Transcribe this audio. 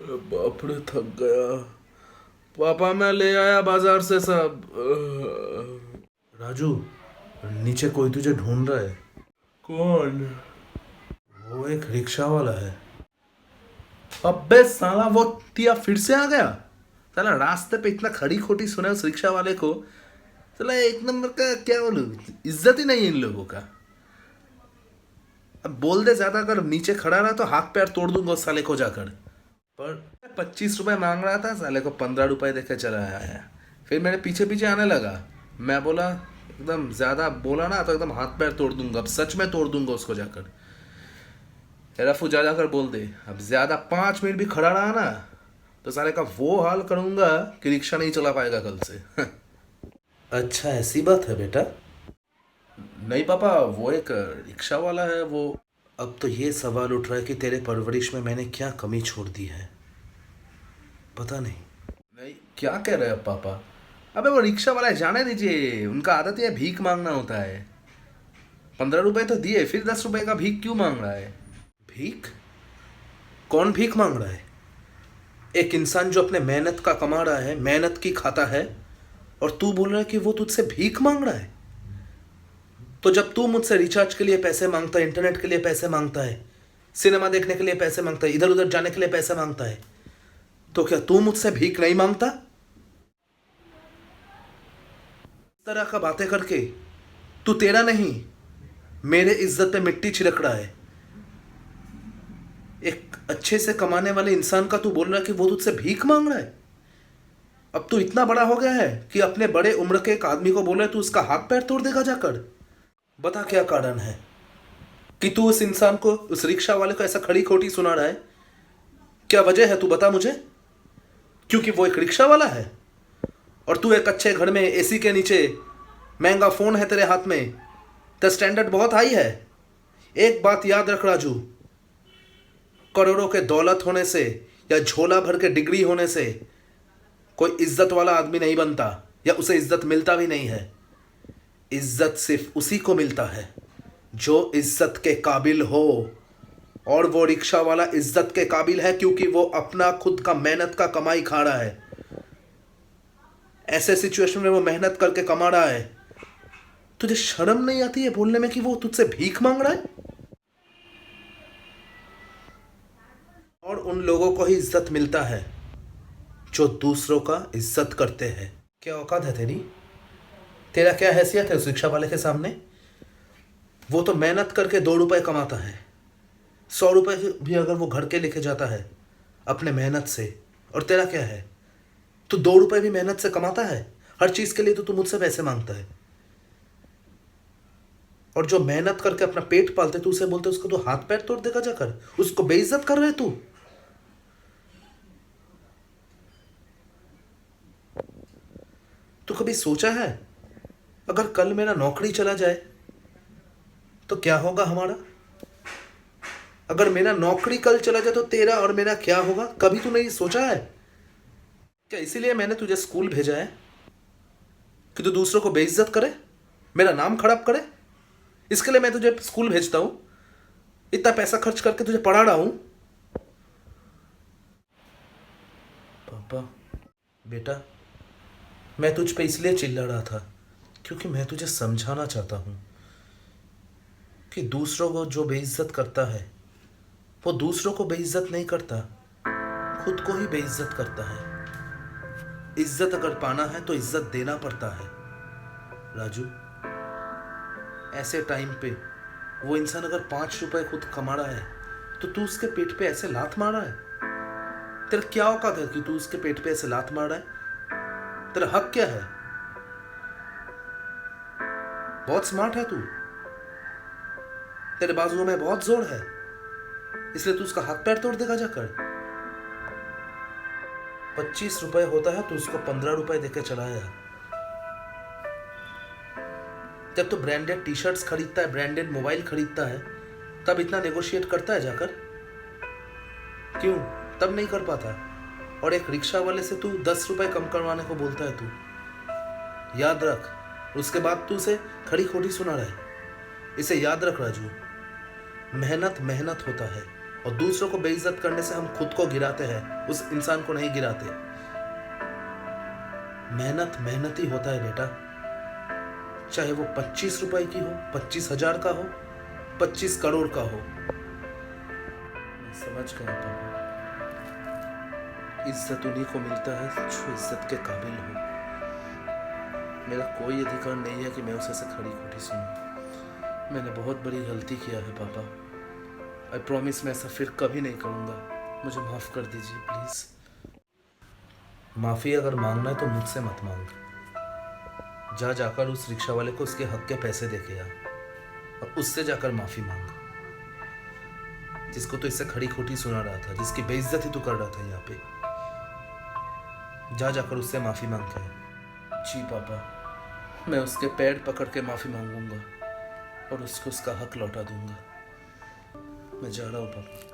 बाप रे, थक गया। पापा मैं ले आया बाजार से सब। राजू, नीचे कोई तुझे ढूंढ रहा है। कौन? वो एक रिक्शा वाला है। अबे साला, वो तिया फिर से आ गया। साला रास्ते पे इतना खड़ी खोटी सुना उस रिक्शा वाले को। साला एक नंबर का, क्या बोलूं, इज्जत ही नहीं है इन लोगों का। अब बोल दे ज्यादा, अगर नीचे खड़ा रहा तो हाथ पैर तोड़ दूंगा उस साले को जाकर। पर 25 रुपए मांग रहा था, साले को 15 रुपए देके चला आया है। फिर मेरे पीछे पीछे आने लगा। मैं बोला एकदम ज्यादा बोला ना तो एकदम हाथ पैर तोड़ दूंगा, अब सच में तोड़ दूंगा उसको जाकर। रफू जा जाकर बोल दे, अब ज्यादा 5 मिनट भी खड़ा रहा ना तो साले का वो हाल करूंगा कि रिक्शा नहीं चला पाएगा कल से। अच्छा, ऐसी बात है बेटा। नहीं पापा, वो एक रिक्शा वाला है वो। अब तो ये सवाल उठ रहा है कि तेरे परवरिश में मैंने क्या कमी छोड़ दी है। पता नहीं। नहीं, क्या कह रहे हैं पापा? अबे वो रिक्शा वाला है, जाने दीजिए, उनका आदत है भीख मांगना होता है। 15 रुपए तो दिए, फिर 10 रुपए का भीख क्यों मांग रहा है? भीख? कौन भीख मांग रहा है? एक इंसान जो अपने मेहनत का कमा रहा है, मेहनत की खाता है, और तू बोल रहा है कि वो तुझसे भीख मांग रहा है? तो जब तू मुझसे रिचार्ज के लिए पैसे मांगता है, इंटरनेट के लिए पैसे मांगता है, सिनेमा देखने के लिए पैसे मांगता है, इधर उधर जाने के लिए पैसे मांगता है, तो क्या तू मुझसे भीख नहीं मांगता? इस तरह का बातें करके तू तेरा नहीं, मेरे इज्जत पे मिट्टी छिड़क रहा है। एक अच्छे से कमाने वाले इंसान का तू बोल रहा है कि वो तुझसे भीख मांग रहा है। अब तू इतना बड़ा हो गया है कि अपने बड़े उम्र के एक आदमी को बोल रहा है तू उसका हाथ पैर तोड़ देगा जाकर। बता क्या कारण है कि तू उस इंसान को, उस रिक्शा वाले को ऐसा खड़ी खोटी सुना रहा है? क्या वजह है, तू बता मुझे। क्योंकि वो एक रिक्शा वाला है और तू एक अच्छे घर में एसी के नीचे, महंगा फोन है तेरे हाथ में, तेरा स्टैंडर्ड बहुत हाई है। एक बात याद रख राजू, करोड़ों के दौलत होने से या झोला भर के डिग्री होने से कोई इज्जत वाला आदमी नहीं बनता, या उसे इज्जत मिलता भी नहीं है। इज्जत सिर्फ उसी को मिलता है जो इज्जत के काबिल हो, और वो रिक्शा वाला इज्जत के काबिल है क्योंकि वो अपना खुद का मेहनत का कमाई खा रहा है। ऐसे सिचुएशन में वो मेहनत करके कमा रहा है। तुझे शर्म नहीं आती है बोलने में कि वो तुझसे भीख मांग रहा है? और उन लोगों को ही इज्जत मिलता है जो दूसरों का इज्जत करते हैं। क्या औकात है तेरी? तेरा क्या हैसियत है उस रिक्शा वाले के सामने? वो तो मेहनत करके 2 रुपए कमाता है। 100 रुपए भी अगर वो घर के लेके जाता है अपने मेहनत से, और तेरा क्या है? तू 2 रुपए भी मेहनत से कमाता है। हर चीज के लिए तो तू मुझसे पैसे मांगता है। और जो मेहनत करके अपना पेट पालते तू उसे बोलते उसको तो हाथ पैर तोड़ देगा जाकर, उसको बेइज्जत कर रहे तू। तू कभी सोचा है अगर कल मेरा नौकरी चला जाए तो क्या होगा हमारा? अगर मेरा नौकरी कल चला जाए तो तेरा और मेरा क्या होगा? कभी तू नहीं सोचा है क्या? इसीलिए मैंने तुझे स्कूल भेजा है कि तू दूसरों को बेइज्जत करे, मेरा नाम खराब करे? इसके लिए मैं तुझे स्कूल भेजता हूं, इतना पैसा खर्च करके तुझे पढ़ा रहा हूं। पापा, बेटा, मैं तुझ पे इसलिए चिल्ला रहा था क्योंकि मैं तुझे समझाना चाहता हूं कि दूसरों को जो बेइज्जत करता है वो दूसरों को बेइज्जत नहीं करता, खुद को ही बेइज्जत करता है। इज्जत अगर पाना है तो इज्जत देना पड़ता है राजू। ऐसे टाइम पे वो इंसान अगर 5 रुपए खुद कमा रहा है तो तू उसके पेट पे ऐसे लात मार रहा है? तेरा क्या औकात है कि तू उसके पेट पे ऐसे लात मार रहा है? तेरा हक क्या है? बहुत स्मार्ट है तू, तेरे बाजुओं में बहुत जोर है, इसलिए तू उसका हाथ पैर तोड़ देगा जाकर। 25 रुपए होता है तो उसको 15 रुपए देके चलाया। जब तू ब्रांडेड टी शर्ट्स खरीदता है, ब्रांडेड मोबाइल खरीदता है, तब इतना नेगोशिएट करता है जाकर? क्यों तब नहीं कर पाता? और एक रिक्शा वाले से तू 10 रुपए कम करवाने को बोलता है तू। याद रख, उसके बाद तू उसे खड़ी खोटी सुना रहा है। इसे याद रख राजू, मेहनत मेहनत होता है और दूसरों को बेइज्जत करने से हम खुद को गिराते हैं, उस इंसान को नहीं गिराते। मेहनत मेहनत ही होता है बेटा, चाहे वो 25 रुपए की हो, 25,000 का हो, 25 करोड़ का हो। मैं समझ गया पापा। इज्जत उन्हीं को मिलता है जो इज्जत के काबिल हो। मेरा कोई अधिकार नहीं है कि मैं उसे से खड़ी खोटी सुनूं। मैंने बहुत बड़ी गलती किया है पापा। आई प्रॉमिस मैं ऐसा फिर कभी नहीं करूँगा। मुझे माफ़ कर दीजिए प्लीज़। माफी अगर मांगना है तो मुझसे मत मांग। जा जाकर उस रिक्शा वाले को उसके हक के पैसे दे के आ, और उससे जाकर माफी मांग, जिसको तो इससे खड़ी खोटी सुना रहा था, जिसकी बेइज्जती तू कर रहा था यहाँ पे। जा जाकर उससे माफी मांग के आ। जी पापा, मैं उसके पैर पकड़ के माफ़ी मांगूंगा और उसको उसका हक लौटा दूंगा। मैं जा रहा हूँ पापा।